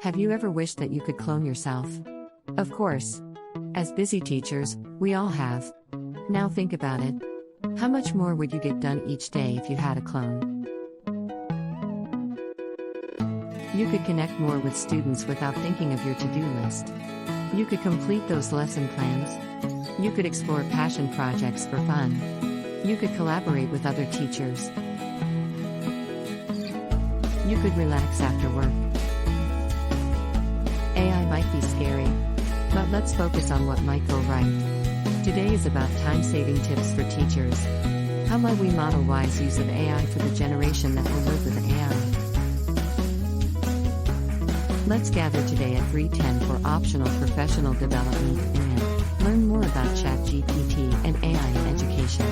Have you ever wished that you could clone yourself? Of course. As busy teachers, we all have. Now think about it. How much more would you get done each day if you had a clone? You could connect more with students without thinking of your to-do list. You could complete those lesson plans. You could explore passion projects for fun. You could collaborate with other teachers. You could relax after work. AI might be scary, but let's focus on what might go right. Today is about time-saving tips for teachers. How might we model wise use of AI for the generation that will live with AI? Let's gather today at 3:10 for optional professional development and learn more about ChatGPT and AI in education.